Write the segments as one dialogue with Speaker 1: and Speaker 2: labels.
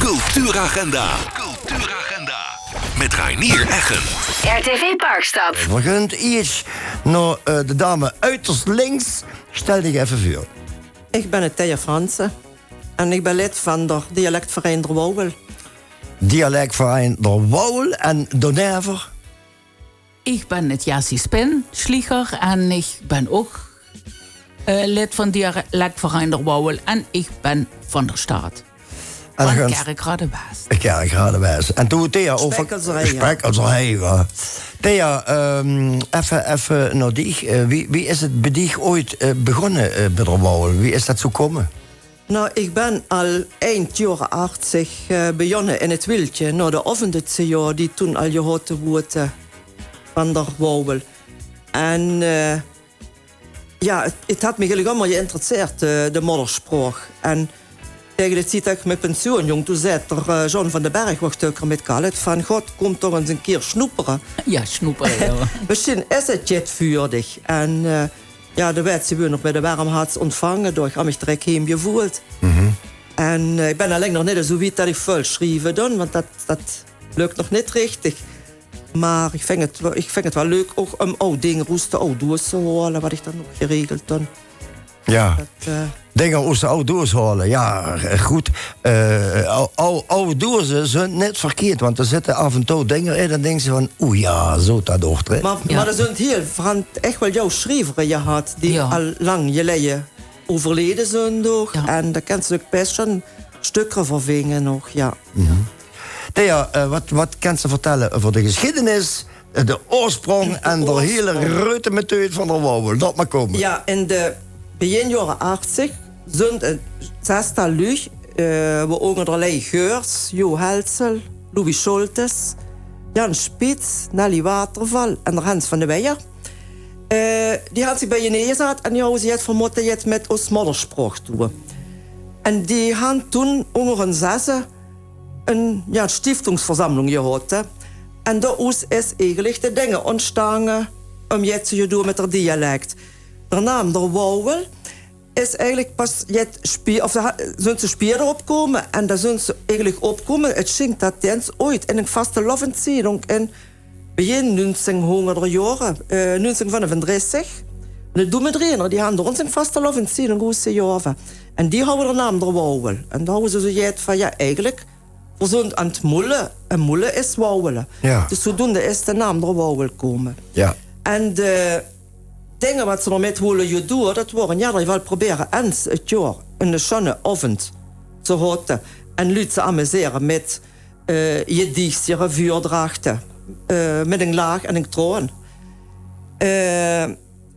Speaker 1: Cultuuragenda. Met Reinier Eggen.
Speaker 2: RTV Parkstad.
Speaker 3: We gaan iets naar de dame uiterst links. Stel je even voor.
Speaker 4: Ik ben Thea Fransen en ik ben lid van de dialectvereniging De Wouwel.
Speaker 3: Dialectvereniging De Wouwel en Donever.
Speaker 5: Ik ben het Jassie Spin, Schlieger, en ik ben ook lid van dialectvereniging De Wouwel en ik ben van de staat. Van Kerkradewijs.
Speaker 3: Kerkradewijs. En toen Thea over Spekkelserij. Thea, even naar die. Wie is het bij die ooit begonnen bij De Wouwel? Wie is dat zo komen?
Speaker 4: Nou, ik ben al eind jaren 80 begonnen in het Wildje. Nou, de offendietse jaar die toen al gehouden wordt van De Wouwel. En het had me eigenlijk allemaal geïnteresseerd, de moederspraak. En tegen de tijd dat ik met pensioen jong, toen zei er John van den Berg wacht met Khaled van God, kom toch eens een keer snoeperen.
Speaker 5: Ja, snoeperen, ja.
Speaker 4: Misschien is het jet vuurdig. En de werd ze weer nog bij de warmharts ontvangen, door ik heb me direct heen gevoeld. En ik ben alleen nog niet zo wit dat ik vol schrijven doe, want dat lukt nog niet richtig. Maar ik vind het wel leuk ook om oude dingen, roesten, oude doos te halen, wat ik dan nog geregeld doe.
Speaker 3: Ja. Dingen uit de oude doos halen. Ja, goed. Oude dozen zijn net verkeerd. Want er zitten af en toe dingen in. Dan denken ze van, oeh ja, zo dat dochter.
Speaker 4: Maar er zijn heel echt wel jouw schrijveren gehad. Die al lang geleden overleden zijn door. Ja. En daar kan ze ook best schon stukken van vingen nog, ja.
Speaker 3: Thea, wat kan ze vertellen over de geschiedenis, de oorsprong en de hele grote methode van De Wouwel? Dat maar komen.
Speaker 4: Ja, in de begin jaren 80 zijn 6 lui, we onder allerlei Geurs, Jo Helsel, Louis Scholtes, Jan Spitz, Nelly Waterval en Hans van der Weijer. Die had zich bij je neergezet en die hadden ze vermoeden met ons moederspraak doen. En die hadden toen onder een zessen een stiftingsverzameling gehad. En daaruit is eigenlijk de dingen ontstaan om het te doen met het dialect. De naam De Wouwel is eigenlijk pas zijn ze spieren opkomen en daar zijn ze eigenlijk opkomen. Het zingt dat eens ooit in een vaste lovenzeding in begin 1900 jaren, 1935. De doemedrener die hadden ons een vaste lovenzeding goede jaren. En die houden de naam De Wouwel. En dan houden ze zo van ja, eigenlijk we zijn aan het moelen. En moelen is wouwelen.
Speaker 3: Ja.
Speaker 4: Dus zodoende is de naam De Wouwel komen.
Speaker 3: Ja.
Speaker 4: En de dingen wat ze ermee willen doen, dat worden dat je wel proberen eens het jaar in de schone avond te houden. En luid ze amuseren met je dichtste vuurdrachten. Met een laag en een troon.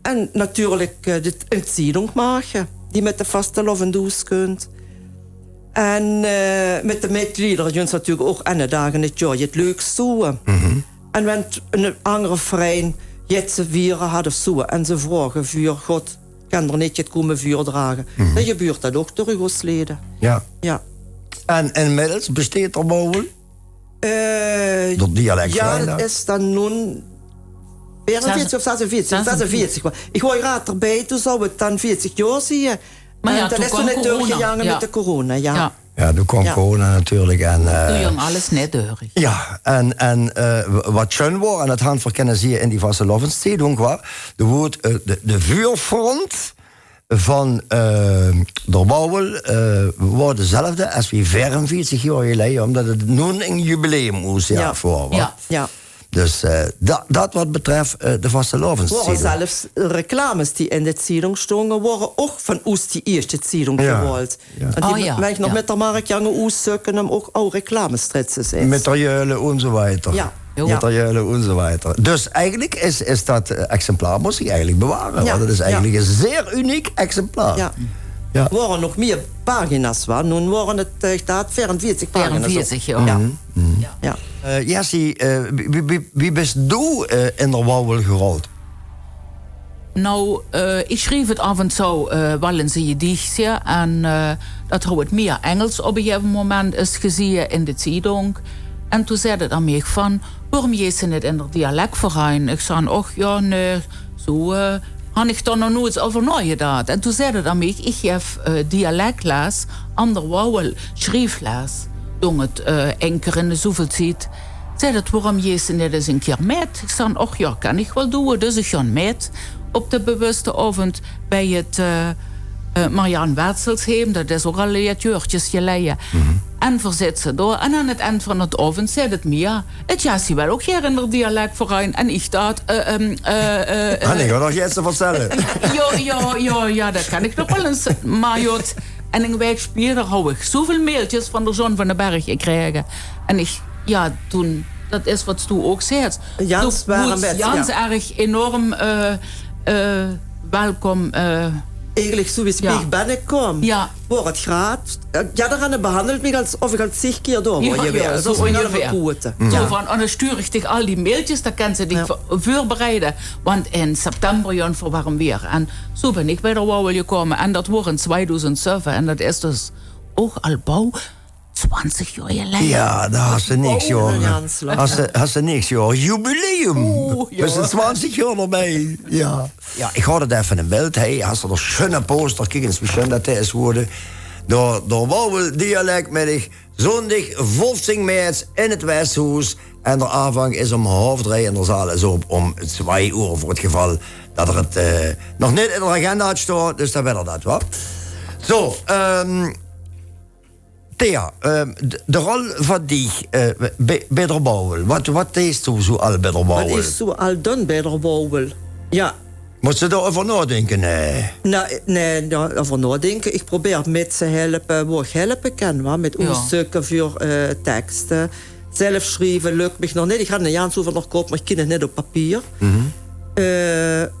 Speaker 4: En natuurlijk een zieding maken, die met de vaste lovendoes kunt. En met de meetliederen doen ze natuurlijk ook en de dagen het jaar het leukst doen. En wenn een andere verein ze vieren hadden zoen en ze vragen vuur, God kan er niet komen vuur dragen. Dan gebeurt dat ook door uw leden. Ja.
Speaker 3: En inmiddels besteedt er Wouwel? Dat dialect.
Speaker 4: Ja, dat is dan nu 44 of 46. Ik hoor raad erbij, toen zou het dan 40 jaar zien.
Speaker 5: Maar ja,
Speaker 4: dat is toen net doorgegaan met de corona, ja.
Speaker 3: Ja, toen kwam corona natuurlijk. En,
Speaker 5: toen jong alles net door.
Speaker 3: Ja, en wat schön was, en dat gaan verkennen zie je in die vaste lovenzeding, de vuurfront van De Wouwel was dezelfde als wie 44 jaar geleden, omdat het nu een jubileumjaar voor was.
Speaker 4: Ja.
Speaker 3: Dus dat wat betreft de vaste lovenzeding.
Speaker 4: Zelfs reclames die in de zeding stonden, waren ook van ons die eerste zeding gehoord. En die mag nog met de markt jange oes zoeken om ook oude reclamestritsen zijn.
Speaker 3: Materialen enzovoort.
Speaker 4: Ja.
Speaker 3: Materialen enzovoort. Dus eigenlijk is dat exemplaar moet ik eigenlijk bewaren. Want het is eigenlijk een zeer uniek exemplaar.
Speaker 4: Ja. Er waren nog meer pagina's, nu waren het 44 pagina's.
Speaker 5: 44, ja.
Speaker 3: Jessie, wie bist du in De Wouwel gerold?
Speaker 5: Nou, ik schreef het af en toe wel eens in je dichtje. En dat hou het meer Engels op een gegeven moment is gezien in de zeding. En toen zei het aan mij van, waarom je ze niet in de dialectverein? Ik zei, och ja, nee, zo had ik dan nog nooit over nagedacht. En toen zei het aan mij, ik geef dialectles aan De Wouwel schriftles. doen het enker in de zoveel tijd. Zei dat, waarom je ze net eens een keer met? Ik zei, och ja, kan ik wel doen. Dus ik ga met op de bewuste avond bij het Marianne Wetzelsheim. Dat is ook al het jeurtjes geleden. En verzet ze door. En aan het eind van het avond zei het Mia. Het jas je wel ook hier in het dialect vooruit. En ik dacht...
Speaker 3: ik ga nog iets te vertellen.
Speaker 5: ja, dat kan ik nog wel eens. Maar jod, en in week speelde hou ik zoveel mailtjes van de Zon van den Berg gekregen. En ik, ja, toen... Dat is wat Stu ook zegt.
Speaker 4: Jans waren met,
Speaker 5: Jans erg enorm welkom...
Speaker 4: Eigenlijk zo is ik binnenkom.
Speaker 5: Ja.
Speaker 4: Voor het graad. Ja, dan gaan behandeld me alsof ik al 10 keer door word.
Speaker 5: Ja,
Speaker 4: zo ongeveer.
Speaker 5: Zo van, en dan stuur ik tegen al die mailtjes, dan kan ze die voorbereiden. Want in september Jan voor warm weer. En zo ben ik bij de Wouwel gekomen. En dat wordt in 2007. En dat is dus ook al bouw 20 jaar geleden.
Speaker 3: Ja, daar had ze niks, joh. Had ze niks, joh. Jubileum. Dus 20 jaar erbij. Ja. Ja, ik had het even in beeld. Hey, als er een schöne poster, kijk eens hoe schön dat is worden. Door Wouwel dialectmiddag, zondag 15 maart in het Westhuis. En de aanvang is om 2:30 en de zaal is om 2 uur voor het geval dat er het nog niet in de agenda had staan. Dus dan weet dat, wat. Zo, Thea, de rol van die bij de Wouwel. Wat is toen zo al bij de Wouwel?
Speaker 4: Wat is zo al dan bij de Wouwel? Ja.
Speaker 3: Moet ze daarover nadenken?
Speaker 4: Nee, over nadenken. Ik probeer met ze helpen, waar ik helpen kan. Met onderzoeken voor teksten. Zelf schrijven lukt me nog niet. Ik ga een jaar zoveel nog kopen, maar ik kan het net op papier.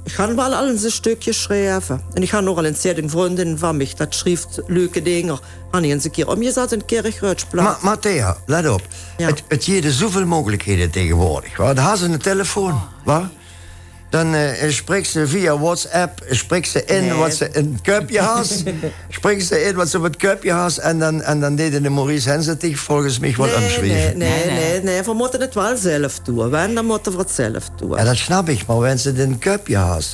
Speaker 4: Ik ga wel al een stukje schrijven. En ik ga nog al een zeding vriendin van mij. Dat schrijft leuke dingen. En eens een keer om je zat een keer een grootplaat.
Speaker 3: Maar Thea, let op. Ja. Het geeft zoveel mogelijkheden tegenwoordig. Dan had ze een telefoon. Dan spreekt ze via WhatsApp, spreekt ze in wat ze een cupje had. Spreekt ze in wat ze op het cupje had. En dan deden de Maurice Hensetig volgens mij wel omschrijven.
Speaker 4: Nee, we moeten het wel zelf doen. Dan moeten we het zelf doen.
Speaker 3: Ja, dat snap ik, maar wenn ze het in een cupje had.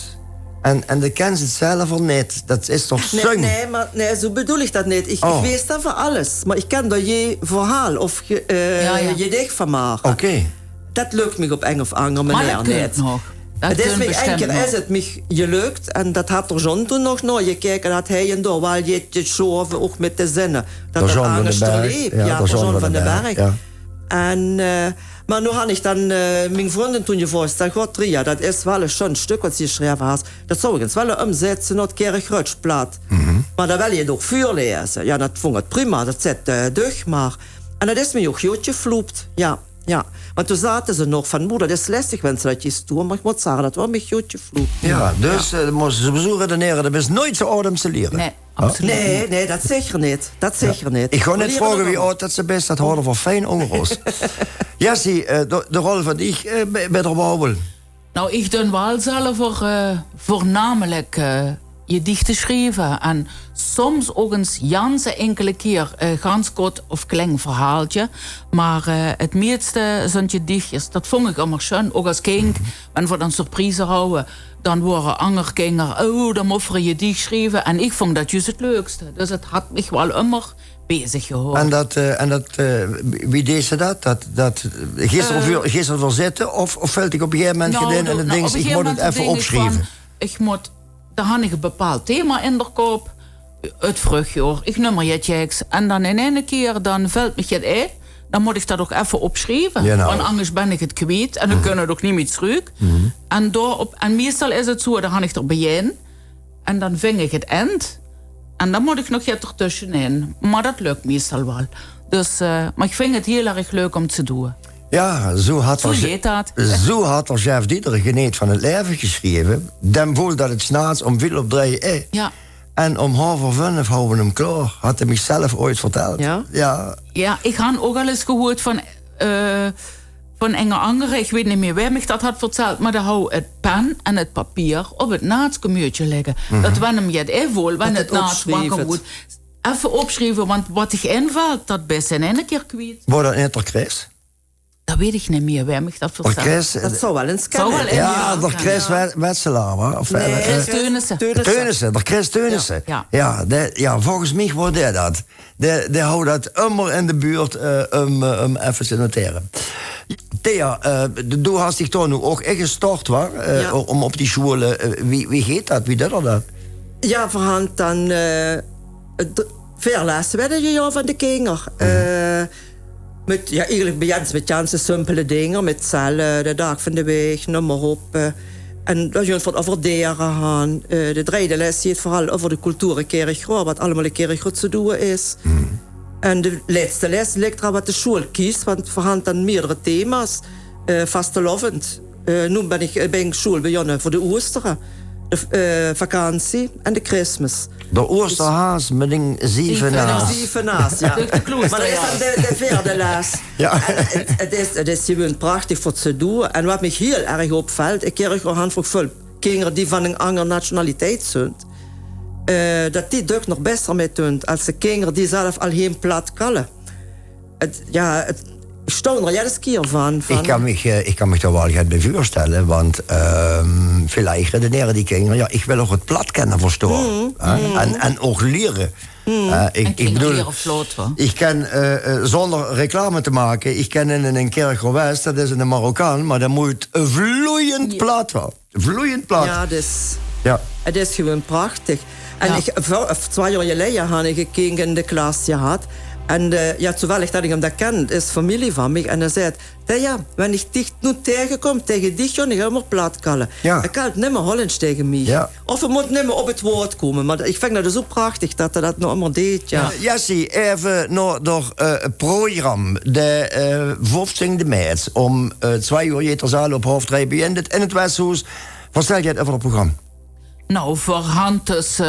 Speaker 3: En de kent het zelf al niet. Dat is toch zang?
Speaker 4: Nee, zo bedoel ik dat niet. Ik weet dat voor alles. Maar ik kan daar je verhaal of je dicht van maken.
Speaker 3: Oké.
Speaker 4: Dat lukt me op een of andere manier niet.
Speaker 5: Nog.
Speaker 4: Het is mij één keer is het me gelukt. En dat had er John toen nog naar gekeken. Dat hij en door wel je schoven ook met de zinnen. Dat het angst er leeft. Ja, de John van den Berg. Ja. En, maar nu had ik dan mijn vriendin toen je voorstelt. God, Ria, dat is wel een schoon stuk wat je geschreven had. Dat zou ik eens wel omzetten naar het Kerkruitsblad. Maar dan wil je toch vuur lezen. Ja, dat vond ik prima. Dat zet deug maar. En dat is me ook goed gevloept. Ja, want toen zaten ze nog van moeder, dat is lastig wensen dat je iets doet, maar ik moet zeggen, dat was een goed gevloekt.
Speaker 3: Ja, dus moesten ze zo redeneren, dat is nooit zo oud om te leren.
Speaker 5: Nee, absoluut.
Speaker 4: Nee, dat zeker niet. Dat zeker niet.
Speaker 3: Ik ga niet vragen wie oud dat ze best, dat houden voor fijn ongerost. Jessie, de rol van die bij de Wouwel.
Speaker 5: Nou, ik doe wel zelf voornamelijk je dichten schrijven. En soms ook eens Janse enkele keer ganz kort of klein verhaaltje. Maar het meeste zijn je dichtjes. Dat vond ik allemaal schön. Ook als kind. En voor dan surprise houden. Dan worden andere kinderen. Dan mofferen je dicht schrijven. En ik vond dat juist het leukste. Dus het had me wel immer bezig gehouden.
Speaker 3: En dat wie deed ze dat? Gisteren voor zitten? Of valt ik op een gegeven moment gedaan en dan denk ik moet het even opschrijven?
Speaker 5: Dan had ik een bepaald thema in de kop. Het vruchtjaar. Ik nummer je checks. En dan in een keer dan valt me het in. Dan moet ik dat ook even opschrijven. Ja, nou. Want anders ben ik het kwijt. En dan kunnen we ook niet meer terug. En meestal is het zo, dan ga ik er begin. En dan ving ik het eind. En dan moet ik nog iets ertussenin. Maar dat lukt meestal wel. Dus, maar ik vind het heel erg leuk om te doen.
Speaker 3: Ja, zo had er Chef Dieter Geneet van het leven geschreven. Dan voelde dat het s'nachts om 4:03 is.
Speaker 5: Ja.
Speaker 3: En om 4:30 houden we hem klaar. Had hij zichzelf ooit verteld.
Speaker 5: Ja, ik had ook al eens gehoord van een andere. Ik weet niet meer wie mij dat had verteld. Maar dan hou het pen en het papier op het naatskemuurtje liggen. Dat wanneer hem je het even wanneer het naast wakker wordt. Even opschrijven, want wat ik invalt, dat best in een keer kwijt.
Speaker 3: Wordt dat niet er Chris?
Speaker 5: Dat weet ik niet meer, wie mij dat vertelt.
Speaker 4: Dat zou wel eens
Speaker 5: Zou
Speaker 4: kennen.
Speaker 5: wel
Speaker 3: Ja, de Chris Wetselaar, hoor. Of,
Speaker 5: Chris Teunissen.
Speaker 3: Teunissen, de Chris Teunissen.
Speaker 5: Ja.
Speaker 3: Volgens mij wordt hij dat. Die houdt dat immer in de buurt om even te noteren. Thea, du hast dich toch nu ook ingestort, waar? Om op die school. Wie heet dat? Wie doet dat?
Speaker 4: Ja, we gaan dan verlessen werden je van de kinderen. Eigenlijk begint met ganse simpele dingen. Met cellen, de dag van de week, noem maar op. En dat je van over deren gaan. De derde les gaat vooral over de cultuurkerk, wat allemaal een keer goed te doen is. En de laatste les ligt er wat de school kiest, want we gaan dan meerdere thema's. Vastelovend. Nu ben ik school begonnen voor de Oosteren. De vakantie en de Christmas.
Speaker 3: De Oosterhaas met een zevenaas.
Speaker 4: Zevenaas, ja. Maar dat is dan de vierde les.
Speaker 3: Ja.
Speaker 4: Het is gewoon prachtig voor te doen. En wat me heel erg opvalt, ik krijg ook handvol veel kinderen die van een andere nationaliteit zijn. Dat die ook nog beter mee doen als de kinderen die zelf al geen plat kallen. Ik stoon er jedes keer van.
Speaker 3: Ik kan me daar wel gaan bij voorstellen, want vielleicht redeneren die kinderen, ja, ik wil ook het plat kennen verstaan. En ook leren. Ik bedoel, ik ken, zonder reclame te maken, ik ken in een kerk geweest, dat is een Marokkaan, maar dat moet vloeiend plat worden. Vloeiend plat.
Speaker 4: Ja, het is gewoon prachtig. En 2 jaar geleden had ik een kind in de klas gehad. En toevallig dat ik hem dat ken, is familie van mij. En hij zei, wanneer ik dich nu tegenkom, tegen dich, John, ik ga maar plat kallen.
Speaker 3: Ja.
Speaker 4: Ik kan het niet meer Hollands tegen mij. Ja. Of we moeten niet meer op het woord komen. Maar ik vind dat zo prachtig dat hij dat nog allemaal deed. Ja.
Speaker 3: Jessie, even naar het programma. De 15e maart om 2 uur Jeterzaal op half 3 begint het in het Westhuis. Wat stel je het over het programma?
Speaker 5: Nou, voorhand is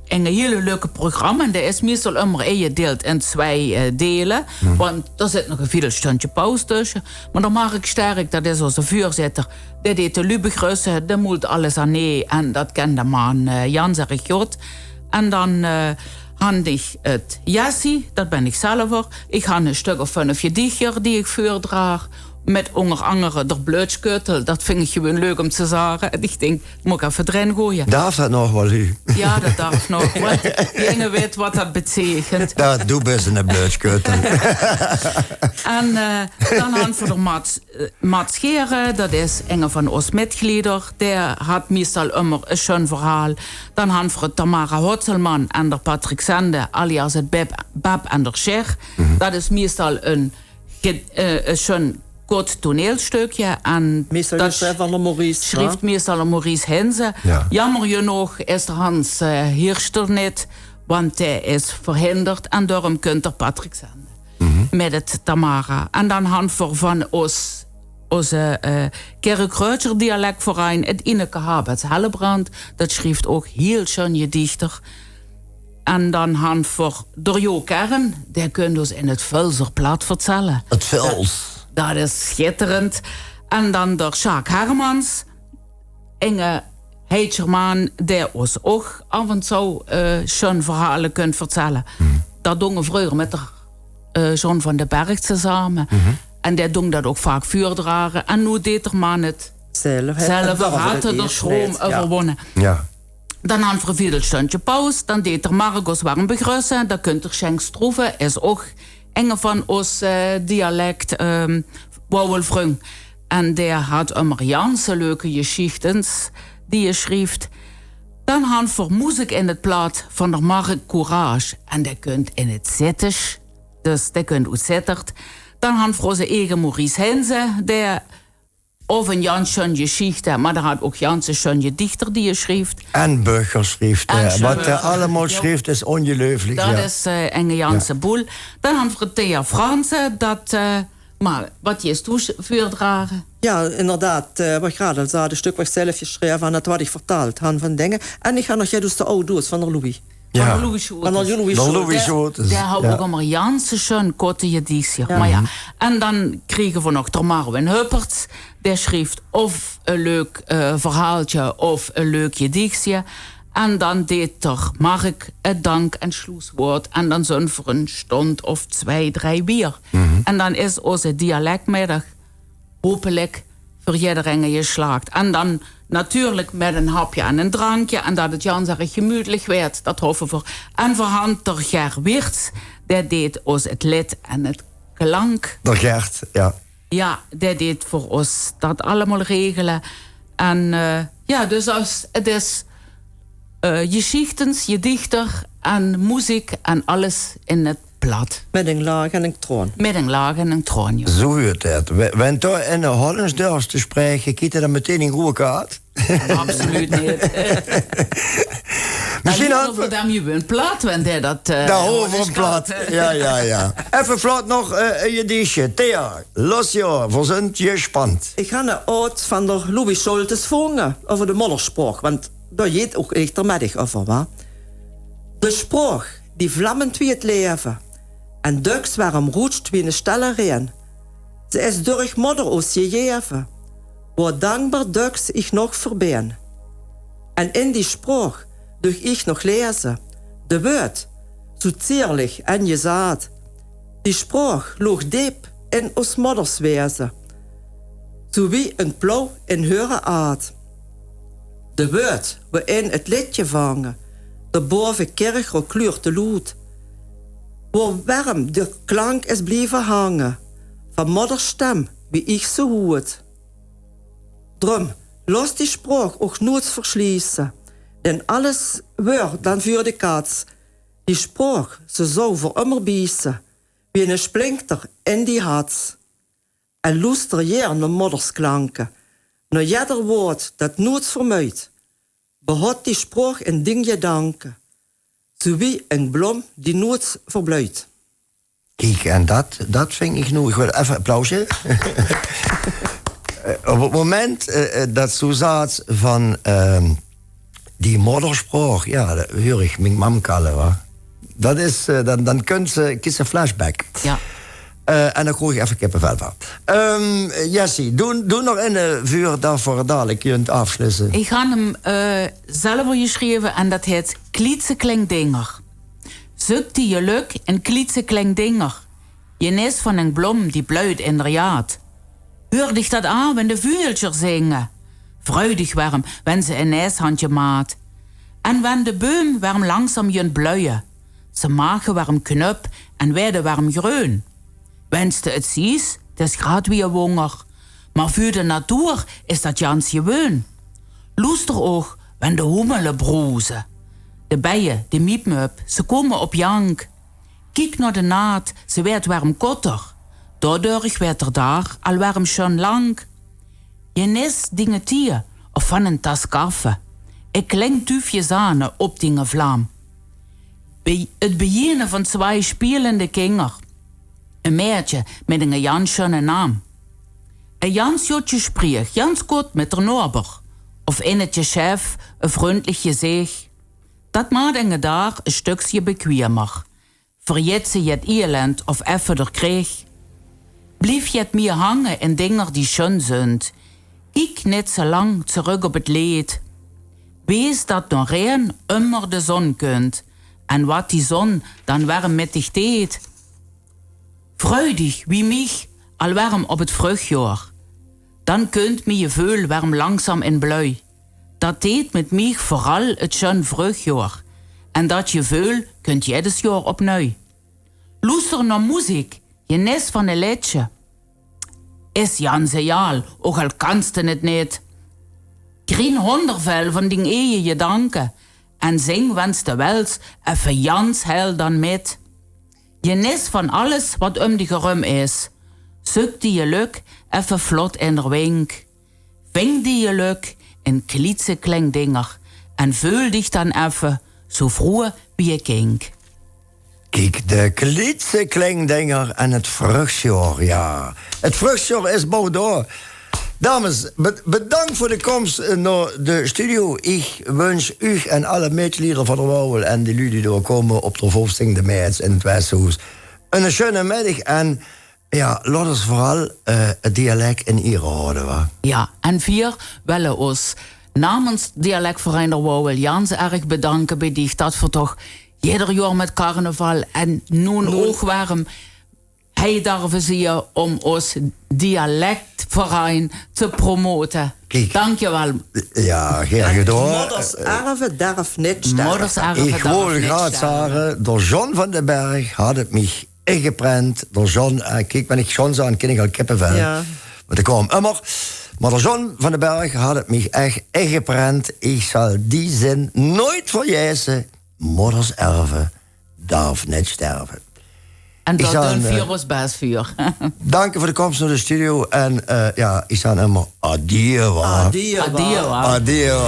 Speaker 5: een hele leuke programma. En dat is meestal immer gedeeld in 2 delen. Want er zit nog een veel stundje pauze tussen. Maar dan mag ik sterk, dat is onze voorzitter. Dat deed de Lübeck, dat moet alles aan nee. En dat kent de man Jan, zeg ik goed. En dan handig het Jessie, dat ben ik zelf. Ik ga een stuk of 5 gedichten die ik voordraag. Met onder andere de Blutskeutel. Dat vind ik gewoon leuk om te zeggen. En ik denk, moet ik even erin gooien.
Speaker 3: Darf dat nog wel, u?
Speaker 5: Ja, dat darf nog. Want je weet wat dat betekent.
Speaker 3: Dat doe best een Blutskeutel.
Speaker 5: En dan gaan we de Mats Scheren. Dat is een van ons mitglieder. Der had meestal immer een schoon verhaal. Dan gaan we Tamara Hotzelman en de Patrick Sende, alias het Bab en de Cher. Dat is meestal een schoon kort toneelstukje. En
Speaker 4: meestal
Speaker 5: dat
Speaker 4: schrijft
Speaker 5: meestal Maurice Henze.
Speaker 3: Ja.
Speaker 5: Jammer genoeg is Hans Hirsch er niet, want hij is verhinderd. En daarom kunt er Patrick zenden. Met het Tamara. En dan gaan we van onze Kerkruidscher dialectverein het Ineke Habets Hellebrand. Dat schrijft ook heel schön gedichter. En dan gaan we door Jo Kern. Die kunt ons in het Vulserplaat vertellen.
Speaker 3: Het Vuls.
Speaker 5: Dat is schitterend. En dan door Sjaak Hermans. Inge Heitjerman, die ons ook af en toe schoon verhalen kunt vertellen. Dat doen we vroeger met de John van den Berg samen. En die doen dat ook vaak voordragen. En nu deed er man het zelf had de schroom overwonnen.
Speaker 3: Ja.
Speaker 5: Dan hadden we een vierdelstundje pauze. Dan deed er Margos warm begrüßen. Dan kunt er Schenk Stroeven, is ook een van ons dialect Wouwelvrung. En die had een Marianse leuke geschichten die je schrijft. Dan hadden we muziek in het plaat van de Mark Courage. En die kunt in het Zittisch. Dus die kunt u zittert. Dan hadden we onze eigen Maurice Henze. Die of een Jansje geschichte, maar daar had ook Janse schöne dichter die je schrijft. En
Speaker 3: Burger schrijft. Wat er allemaal schrijft is ongelooflijk.
Speaker 5: Dat is Enge Janse boel. Dan hebben we Thea Franse, dat... maar wat je is voordragen?
Speaker 4: Ja, inderdaad. Wat ik gerade al zei, het stuk wat ik zelf geschreven en dat wat ik vertaald had van dingen. En ik ga nog jij dus de oude doos van de Louis.
Speaker 3: Ja.
Speaker 5: Van
Speaker 4: Louis Schotes.
Speaker 5: Daar hou ik allemaal Janse schön korte gedichtjes. Maar ja. En dan kregen we nog Marwin Hupperts. Die schreef of een leuk verhaaltje of een leuk gedichtje. En dan deed mag ik het dank- en schlusswoord. En dan zo'n voor een stond of 2, 3 bier. En dan is onze dialectmiddag hopelijk voor iedereen geslaagd. En dan natuurlijk met een hapje en een drankje. En dat het Jan erg gemütlich werd. Dat hoffen we voor. En voor Hunter Ger Wirtz. Die deed ons het lied en het klank.
Speaker 3: De Gert, ja.
Speaker 5: Ja, die deed voor ons dat allemaal regelen. En dus het is geschichtens, je dichter en muziek en alles in het plat.
Speaker 4: Met een laag en een troon.
Speaker 5: Met een laag en een troon, ja.
Speaker 3: Zo is het. Wenn du in de Hollands durft te spreken, kiet je dan meteen in goede kaart.
Speaker 5: Absoluut niet.
Speaker 3: Misschien
Speaker 5: had we dan je een plaat, want hij dat...
Speaker 3: Daarover een plaat. Ja. Even vlot nog een gedichtje. Thea, los je, we zijn gespannt.
Speaker 4: Ik ga een oud van de Louis Scholtes vangen over de modderspraak, want daar jeet ook echt ermeddig over, wa? De spraak, die vlammend wie het leven, en duks waarom roetst wie een stelle reen. Ze is door modder als je geven, waar dankbaar duks ik nog verbeen. En in die spraak durch ich nog lezen, de woord, zo zierlich en je zaad. Die spraak loog diep in ons modderswezen, zo wie een blauw in heure aard. De woord waarin het liedje vangen, de boven kerker kleurt de lood. Waar warm de klank is blijven hangen, van modderstem wie ik zo hoed. Drum, los die spraak ook nooit versliezen, denn alles wordt dan voor de kaats. Die spraak, ze zou voor immer biezen, wie een splinter in die hats. En luister hier naar moddersklanken, naar jeder woord dat nooit vermuit. Behoudt die spraak een ding je danken, zo wie een bloem die nooit verbluit.
Speaker 3: Kijk, en dat vind ik nu... Ik wil even applausje. Op het moment dat zo zat van die modderspraak, ja, dat hoor ik mijn mam kallen, wa. Dat is, dan kunt ze kiezen flashback.
Speaker 5: Ja.
Speaker 3: En dan krijg je even kippenvel van. Jessie, doe nog een vuur daarvoor dadelijk kunt afsluiten.
Speaker 5: Ik had hem zelf geschreven en dat heet Klietseklingdinger. Zoek die je luk en Klietseklingdinger. Je nes van een blom die bluit in de jaad. Hör dich dat aan, wenn de vuurtjes zingen. Freudig warm, wenn ze een ijshandje maat. En wenn de boom warm langzaam jun bluien. Ze maken warm knup en werden warm groen. Wenste het zies, het is grad wie een wonger. Maar voor de natuur is dat jans gewoon. Luister ook, wenn de hoemelen broezen. De bijen, die miepen op, ze komen op jank. Kijk naar de naad, ze werd warm kotter. Daardoor werd er daar al warm schon lang. Je nes dingen tier of van een tas kaffe. Ik klink tufje zane op dingen vlam. Bij het beginnen van 2 spelende kinderen. Een meisje met een Jan schöne naam. Een Jans jotje spreekt, Jans goed met de Norber. Of in het chef een vriendelijke zeg. Dat maakt een daar een stukje bekwemer. Verjet ze het elend of even er kreeg. Blijf je het meer hangen in dingen die schön zijn. Ik net zo lang terug op het leed. Wees dat nog een immer de zon kunt. En wat die zon dan warm met dich deed. Freudig wie mich, al warm op het vruchtjaar. Dan kunt me je veul warm langzaam in blui. Dat deed met mich vooral het schön vruchtjaar. En dat je veul kunt jedes jaar opnieuw. Luister naar muziek, je nes van een liedje. Is Jan zejaal, ook al kanst het niet. Grien hondervel van ding eje je danken. En zing wens de wels even Jans hel dan met. Je nes van alles wat die gerum is. Zoek die je luk even vlot in der wink. Ving die je luk in klietseklingdinger. En vul dich dan even zo vroeg wie je kink.
Speaker 3: Kijk, de klietseklingdinger en het vruchtjaar, ja. Het vruchtjaar is Bordeaux. Dames, bedankt voor de komst naar de studio. Ik wens u en alle medeleden van de Wouwel en de jullie die doorkomen op de 15e maart in het Westhuis een schöne middag. En ja, laat ons vooral het dialect in ere houden. Wa?
Speaker 5: Ja, en 4 willen ons namens Dialectverein der Wouwel Jans erg bedanken bij die dat we toch ieder jaar met carnaval en nu ook waarom hij durven zien om ons dialectverein te promoten.
Speaker 3: Kijk.
Speaker 5: Dankjewel.
Speaker 3: Ja, graag gedaan.
Speaker 4: Moeders erven darf niet sterven.
Speaker 5: Moeders erven
Speaker 3: Ik
Speaker 5: darf
Speaker 3: wil
Speaker 5: niet
Speaker 3: graag
Speaker 5: sterven.
Speaker 3: zeggen, door John van den Berg had het mij ingeprent. Door John, kijk, ben ik John zo aan, ken ik al kippenvel.
Speaker 4: Ja.
Speaker 3: Want ik kwam immer. Maar door John van den Berg had het mij echt ingeprent. Ik zal die zin nooit vergeten. Moeders erven darf niet sterven.
Speaker 5: En dat
Speaker 3: zou
Speaker 5: doen
Speaker 3: een,
Speaker 5: vier ons best vuur.
Speaker 3: Dank voor de komst naar de studio. En ja, ik zou helemaal adieu.
Speaker 4: Adieu.
Speaker 5: Adieu.
Speaker 3: Adieu.